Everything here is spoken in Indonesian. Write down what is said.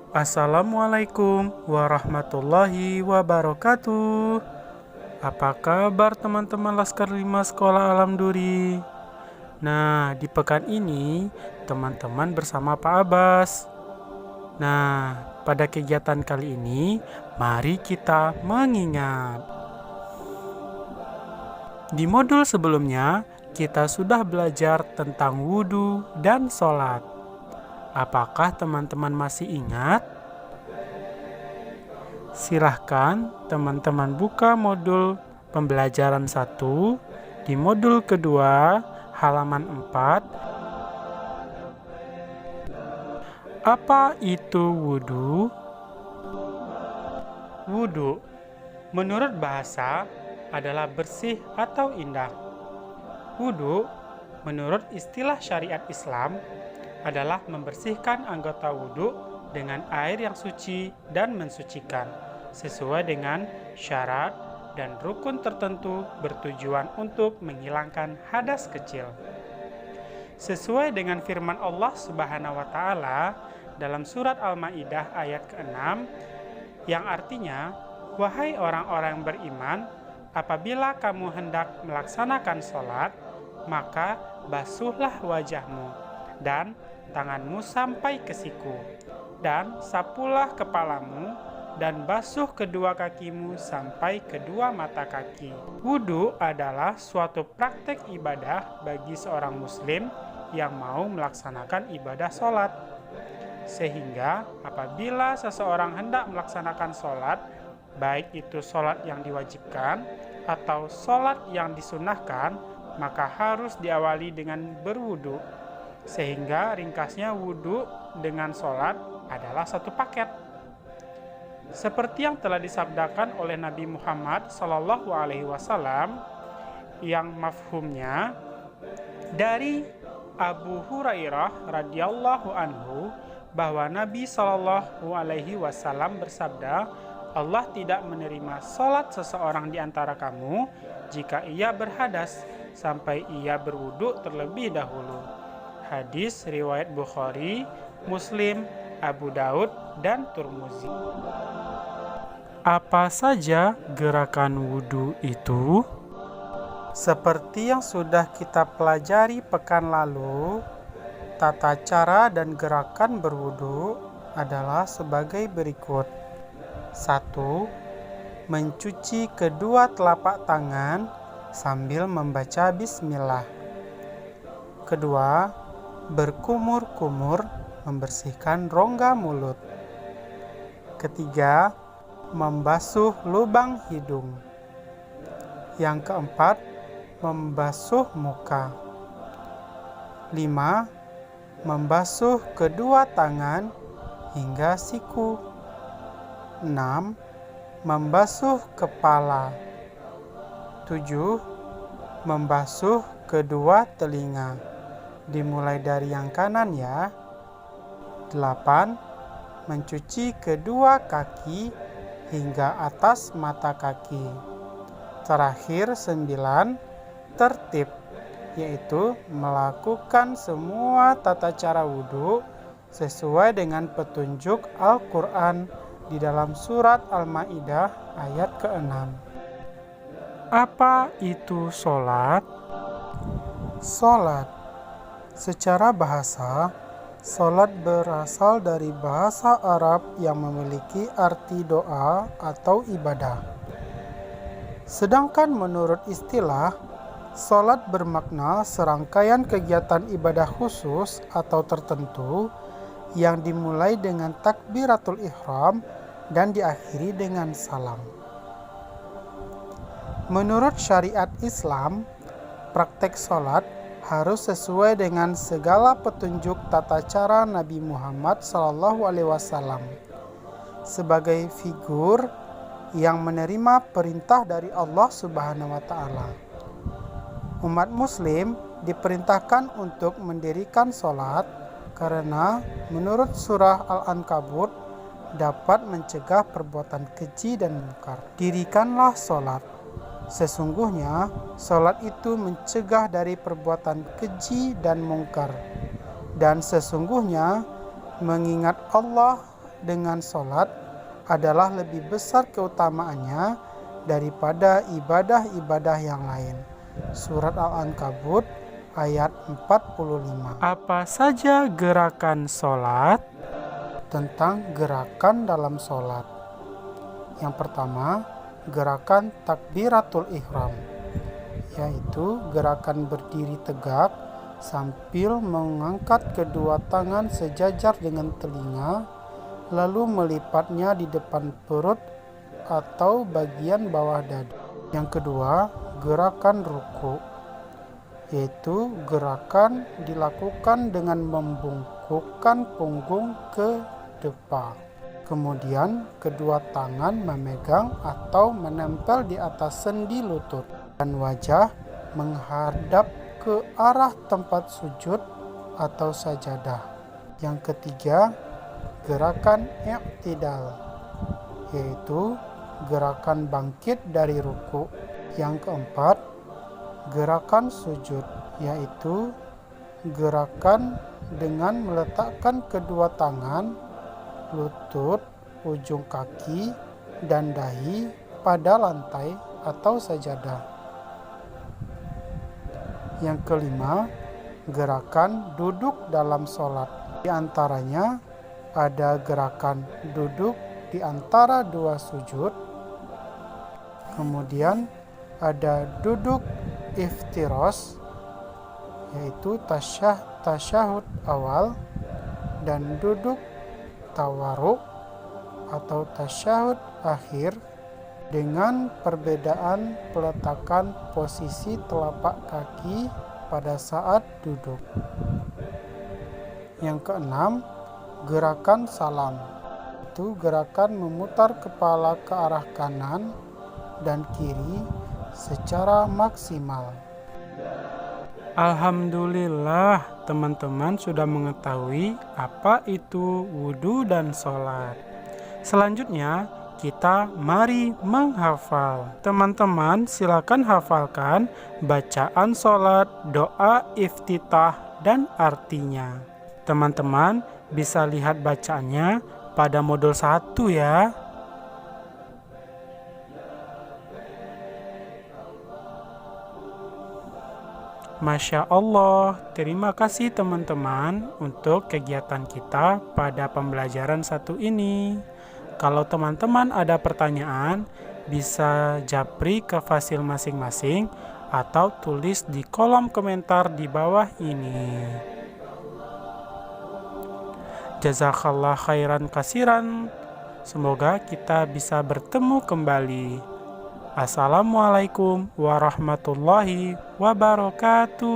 Assalamualaikum warahmatullahi wabarakatuh. Apa kabar teman-teman Laskar 5 Sekolah Alam Duri? Nah, di pekan ini teman-teman bersama Pak Abbas. Nah, pada kegiatan kali ini mari kita mengingat. Di modul sebelumnya kita sudah belajar tentang wudhu dan sholat. Apakah teman-teman masih ingat? Silahkan teman-teman buka modul pembelajaran 1 di modul kedua halaman 4. Apa itu wudhu? Wudhu menurut bahasa adalah bersih atau indah. Wudhu menurut istilah syariat Islam adalah membersihkan anggota wudhu dengan air yang suci dan mensucikan, sesuai dengan syarat dan rukun tertentu bertujuan untuk menghilangkan hadas kecil. Sesuai dengan firman Allah Subhanahu wa Ta'ala dalam surat Al-Maidah ayat ke-6, yang artinya, "Wahai orang-orang beriman, apabila kamu hendak melaksanakan sholat, maka basuhlah wajahmu dan tanganmu sampai ke siku, dan sapulah kepalamu, dan basuh kedua kakimu sampai kedua mata kaki." Wudhu adalah suatu praktek ibadah bagi seorang muslim yang mau melaksanakan ibadah sholat. Sehingga apabila seseorang hendak melaksanakan sholat, baik itu sholat yang diwajibkan atau sholat yang disunahkan, maka harus diawali dengan berwudhu. Sehingga ringkasnya wudhu dengan sholat adalah satu paket. Seperti yang telah disabdakan oleh Nabi Muhammad SAW yang mafhumnya dari Abu Hurairah radhiyallahu anhu bahwa Nabi SAW bersabda, Allah tidak menerima sholat seseorang di antara kamu jika ia berhadas sampai ia berwudhu terlebih dahulu. Hadis riwayat Bukhari, Muslim, Abu Daud, dan Tirmidzi. Apa saja gerakan wudhu itu? Seperti yang sudah kita pelajari pekan lalu, tata cara dan gerakan berwudhu adalah sebagai berikut. 1. Mencuci kedua telapak tangan sambil membaca bismillah. Kedua, berkumur-kumur membersihkan rongga mulut. Ketiga, membasuh lubang hidung. Yang keempat, membasuh muka. 5. Membasuh kedua tangan hingga siku. 6. Membasuh kepala. 7. Membasuh kedua telinga. Dimulai dari yang kanan ya. 8. Mencuci kedua kaki hingga atas mata kaki. Terakhir 9. Tertib, yaitu melakukan semua tata cara wudhu sesuai dengan petunjuk Al-Quran di dalam surat Al-Maidah ayat ke-6. Apa itu sholat? Sholat secara bahasa, sholat berasal dari bahasa Arab yang memiliki arti doa atau ibadah. Sedangkan menurut istilah, sholat bermakna serangkaian kegiatan ibadah khusus atau tertentu yang dimulai dengan takbiratul ihram dan diakhiri dengan salam. Menurut syariat Islam, praktek sholat harus sesuai dengan segala petunjuk tata cara Nabi Muhammad SAW sebagai figur yang menerima perintah dari Allah Subhanahu wa Ta'ala. Umat muslim diperintahkan untuk mendirikan sholat karena menurut surah Al-Ankabut dapat mencegah perbuatan keji dan mungkar. Dirikanlah sholat. Sesungguhnya sholat itu mencegah dari perbuatan keji dan mungkar. Dan sesungguhnya mengingat Allah dengan sholat adalah lebih besar keutamaannya daripada ibadah-ibadah yang lain. Surat Al-Ankabut ayat 45. Apa saja gerakan sholat? Tentang gerakan dalam sholat. Yang pertama, gerakan takbiratul ihram, yaitu gerakan berdiri tegak sambil mengangkat kedua tangan sejajar dengan telinga, lalu melipatnya di depan perut atau bagian bawah dada. Yang kedua, gerakan ruku, yaitu gerakan dilakukan dengan membungkukkan punggung ke depan. Kemudian kedua tangan memegang atau menempel di atas sendi lutut dan wajah menghadap ke arah tempat sujud atau sajadah. Yang ketiga, gerakan i'tidal, yaitu gerakan bangkit dari ruku. Yang keempat, gerakan sujud, yaitu gerakan dengan meletakkan kedua tangan, lutut, ujung kaki, dan dahi pada lantai atau sajadah. Yang kelima, gerakan duduk dalam sholat. Di antaranya ada gerakan duduk di antara dua sujud, kemudian ada duduk iftiros, yaitu tasyahud awal, dan duduk tawaruk atau tasyahud akhir dengan perbedaan peletakan posisi telapak kaki pada saat duduk. Yang keenam, gerakan salam, itu gerakan memutar kepala ke arah kanan dan kiri secara maksimal. Alhamdulillah, teman-teman sudah mengetahui apa itu wudhu dan sholat. Selanjutnya, kita mari menghafal. Teman-teman silakan hafalkan bacaan sholat, doa iftitah, dan artinya. Teman-teman bisa lihat bacaannya pada modul 1 ya. Masya Allah, terima kasih teman-teman untuk kegiatan kita pada pembelajaran 1 ini. Kalau teman-teman ada pertanyaan, bisa japri ke fasil masing-masing atau tulis di kolom komentar di bawah ini. Jazakallah khairan kasiran. Semoga kita bisa bertemu kembali. Assalamualaikum warahmatullahi wabarakatuh.